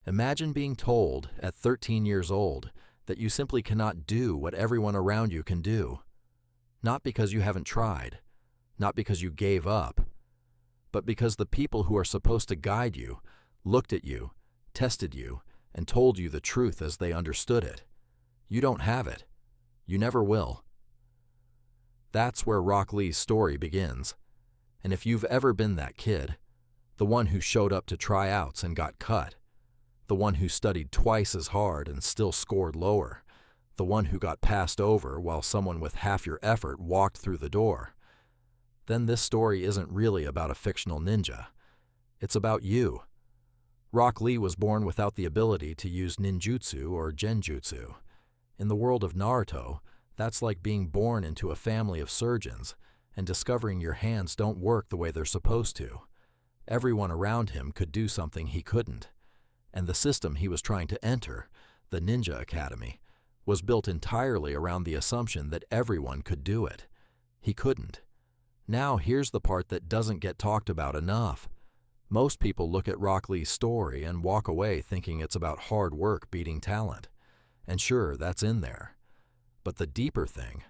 Imagine being told at 13 years old that you simply cannot do what everyone around you can do. Not because you haven't tried, not because you gave up, but because the people who are supposed to guide you looked at you, tested you, and told you the truth as they understood it. You don't have it. You never will. That's where Rock Lee's story begins. And if you've ever been that kid, the one who showed up to tryouts and got cut, the one who studied twice as hard and still scored lower, the one who got passed over while someone with half your effort walked through the door, then this story isn't really about a fictional ninja. It's about you. Rock Lee was born without the ability to use ninjutsu or genjutsu. In the world of Naruto, that's like being born into a family of surgeons and discovering your hands don't work the way they're supposed to. Everyone around him could do something he couldn't. And the system he was trying to enter, the Ninja Academy, was built entirely around the assumption that everyone could do it. He couldn't. Now here's the part that doesn't get talked about enough. Most people look at Rock Lee's story and walk away thinking it's about hard work beating talent. And sure, that's in there. But the deeper thing,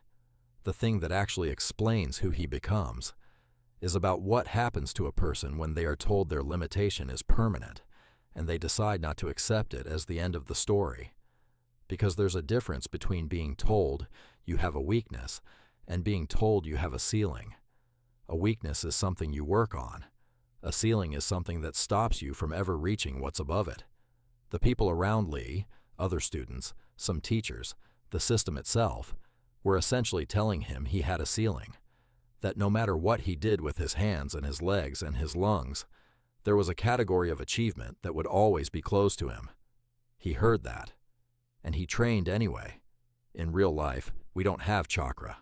the thing that actually explains who he becomes, is about what happens to a person when they are told their limitation is permanent, and they decide not to accept it as the end of the story. Because there's a difference between being told you have a weakness and being told you have a ceiling. A weakness is something you work on. A ceiling is something that stops you from ever reaching what's above it. The people around Lee, other students, some teachers, the system itself, were essentially telling him he had a ceiling, that no matter what he did with his hands and his legs and his lungs, there was a category of achievement that would always be closed to him. He heard that, and he trained anyway. In real life, we don't have chakra,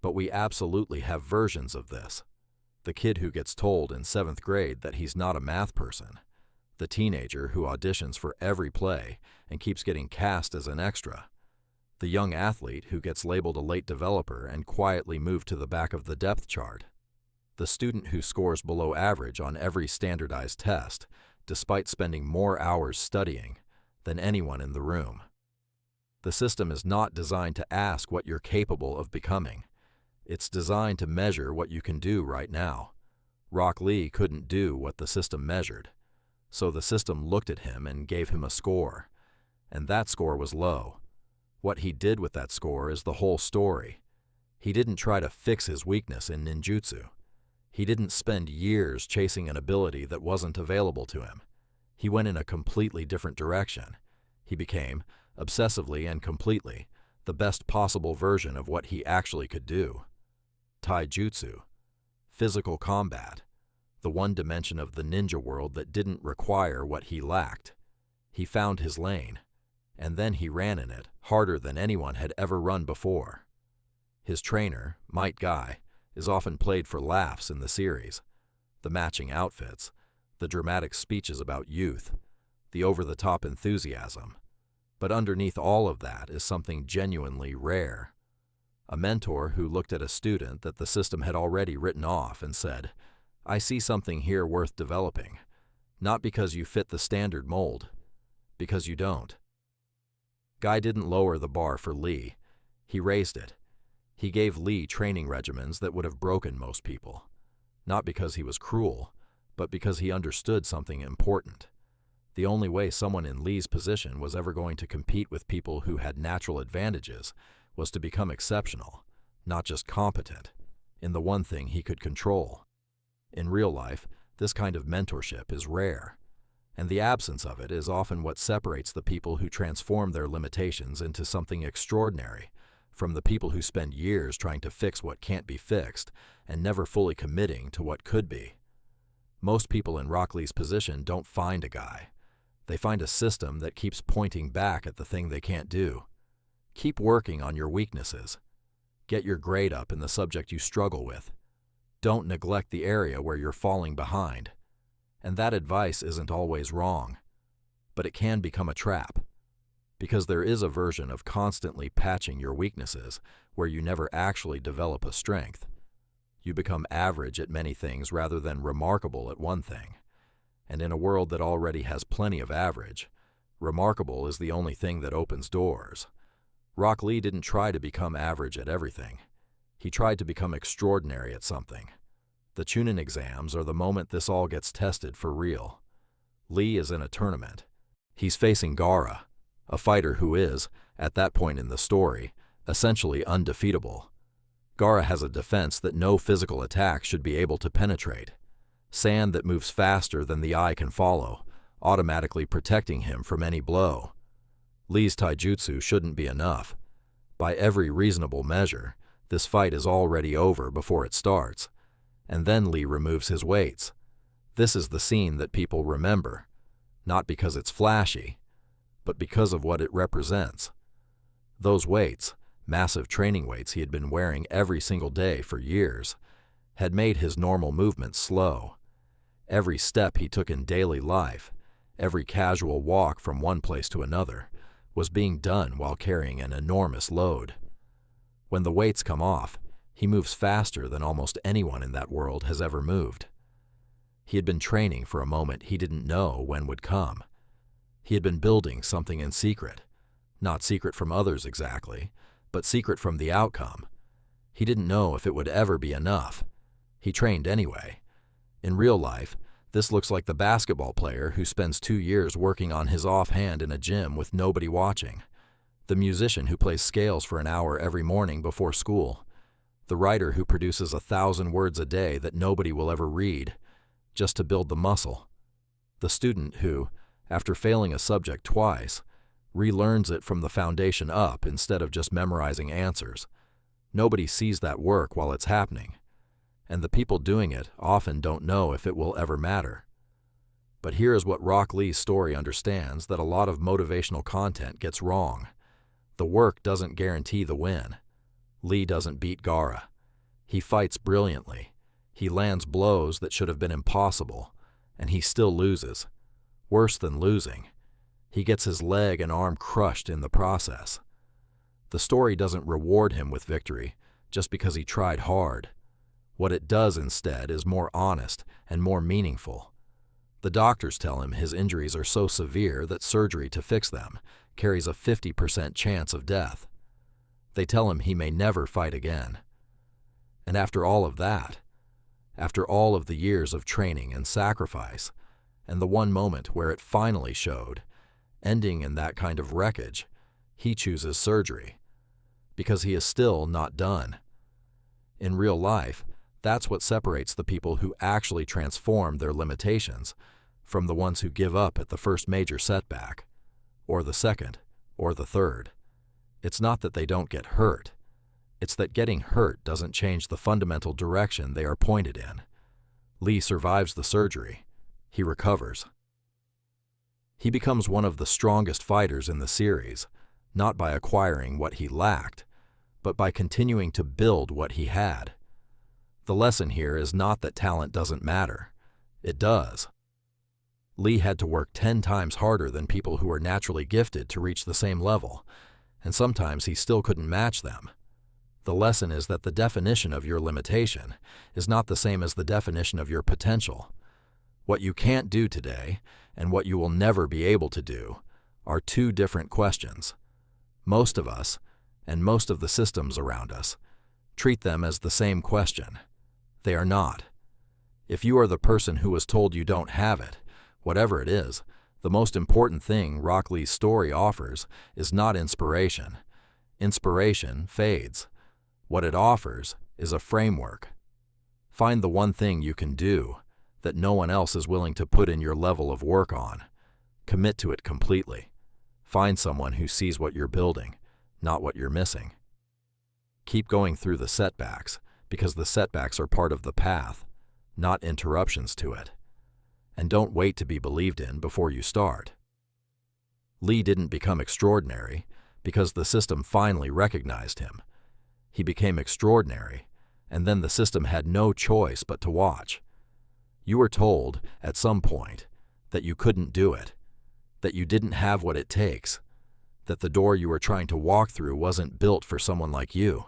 but we absolutely have versions of this. The kid who gets told in 7th grade that he's not a math person, the teenager who auditions for every play and keeps getting cast as an extra, the young athlete who gets labeled a late developer and quietly moved to the back of the depth chart, the student who scores below average on every standardized test, despite spending more hours studying than anyone in the room. The system is not designed to ask what you're capable of becoming. It's designed to measure what you can do right now. Rock Lee couldn't do what the system measured, so the system looked at him and gave him a score, and that score was low. What he did with that score is the whole story. He didn't try to fix his weakness in ninjutsu. He didn't spend years chasing an ability that wasn't available to him. He went in a completely different direction. He became, obsessively and completely, the best possible version of what he actually could do. Taijutsu, physical combat, the one dimension of the ninja world that didn't require what he lacked. He found his lane, and then he ran in it harder than anyone had ever run before. His trainer, Might Guy, is often played for laughs in the series. The matching outfits, the dramatic speeches about youth, the over-the-top enthusiasm. But underneath all of that is something genuinely rare. A mentor who looked at a student that the system had already written off and said, "I see something here worth developing, not because you fit the standard mold, because you don't." Guy didn't lower the bar for Lee. He raised it. He gave Lee training regimens that would have broken most people, not because he was cruel, but because he understood something important. The only way someone in Lee's position was ever going to compete with people who had natural advantages was to become exceptional, not just competent, in the one thing he could control. In real life, this kind of mentorship is rare, and the absence of it is often what separates the people who transform their limitations into something extraordinary from the people who spend years trying to fix what can't be fixed and never fully committing to what could be. Most people in Rock Lee's position don't find a guy. They find a system that keeps pointing back at the thing they can't do. Keep working on your weaknesses. Get your grade up in the subject you struggle with. Don't neglect the area where you're falling behind. And that advice isn't always wrong, but it can become a trap. Because there is a version of constantly patching your weaknesses where you never actually develop a strength. You become average at many things rather than remarkable at one thing. And in a world that already has plenty of average, Remarkable is the only thing that opens doors. Rock Lee didn't try to become average at everything. He tried to become extraordinary at something. The Chunin exams are the moment this all gets tested for real. Lee is in a tournament. He's facing Gaara, a fighter who is, at that point in the story, essentially undefeatable. Gaara has a defense that no physical attack should be able to penetrate. Sand that moves faster than the eye can follow, automatically protecting him from any blow. Lee's taijutsu shouldn't be enough. By every reasonable measure, this fight is already over before it starts, and then Lee removes his weights. This is the scene that people remember, not because it's flashy, but because of what it represents. Those weights, massive training weights he had been wearing every single day for years, had made his normal movements slow. Every step he took in daily life, every casual walk from one place to another, was being done while carrying an enormous load. When the weights come off, he moves faster than almost anyone in that world has ever moved. He had been training for a moment he didn't know when would come. He had been building something in secret. Not secret from others exactly, but secret from the outcome. He didn't know if it would ever be enough. He trained anyway. In real life, this looks like the basketball player who spends 2 years working on his offhand in a gym with nobody watching. The musician who plays scales for an hour every morning before school. The writer who produces 1,000 words a day that nobody will ever read, just to build the muscle. The student who, after failing a subject twice, relearns it from the foundation up instead of just memorizing answers. Nobody sees that work while it's happening, and the people doing it often don't know if it will ever matter. But here is what Rock Lee's story understands that a lot of motivational content gets wrong. The work doesn't guarantee the win. Lee doesn't beat Gaara. He fights brilliantly. He lands blows that should have been impossible, and he still loses. Worse than losing, he gets his leg and arm crushed in the process. The story doesn't reward him with victory just because he tried hard. What it does instead is more honest and more meaningful. The doctors tell him his injuries are so severe that surgery to fix them carries a 50% chance of death. They tell him he may never fight again. And after all of that, after all of the years of training and sacrifice, and the one moment where it finally showed, ending in that kind of wreckage, he chooses surgery, because he is still not done. In real life, that's what separates the people who actually transform their limitations from the ones who give up at the first major setback, or the second, or the third. It's not that they don't get hurt. It's that getting hurt doesn't change the fundamental direction they are pointed in. Lee survives the surgery. He recovers. He becomes one of the strongest fighters in the series, not by acquiring what he lacked, but by continuing to build what he had. The lesson here is not that talent doesn't matter. It does. Lee had to work 10 times harder than people who are naturally gifted to reach the same level, and sometimes he still couldn't match them. The lesson is that the definition of your limitation is not the same as the definition of your potential. What you can't do today and what you will never be able to do are two different questions. Most of us, and most of the systems around us, treat them as the same question. They are not. If you are the person who was told you don't have it, whatever it is, the most important thing Rock Lee's story offers is not inspiration. Inspiration fades. What it offers is a framework. Find the one thing you can do that no one else is willing to put in your level of work on. Commit to it completely. Find someone who sees what you're building, not what you're missing. Keep going through the setbacks, because the setbacks are part of the path, not interruptions to it. And don't wait to be believed in before you start. Lee didn't become extraordinary because the system finally recognized him. He became extraordinary, and then the system had no choice but to watch. You were told, at some point, that you couldn't do it, that you didn't have what it takes, that the door you were trying to walk through wasn't built for someone like you.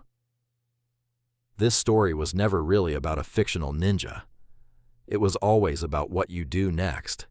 This story was never really about a fictional ninja. It was always about what you do next.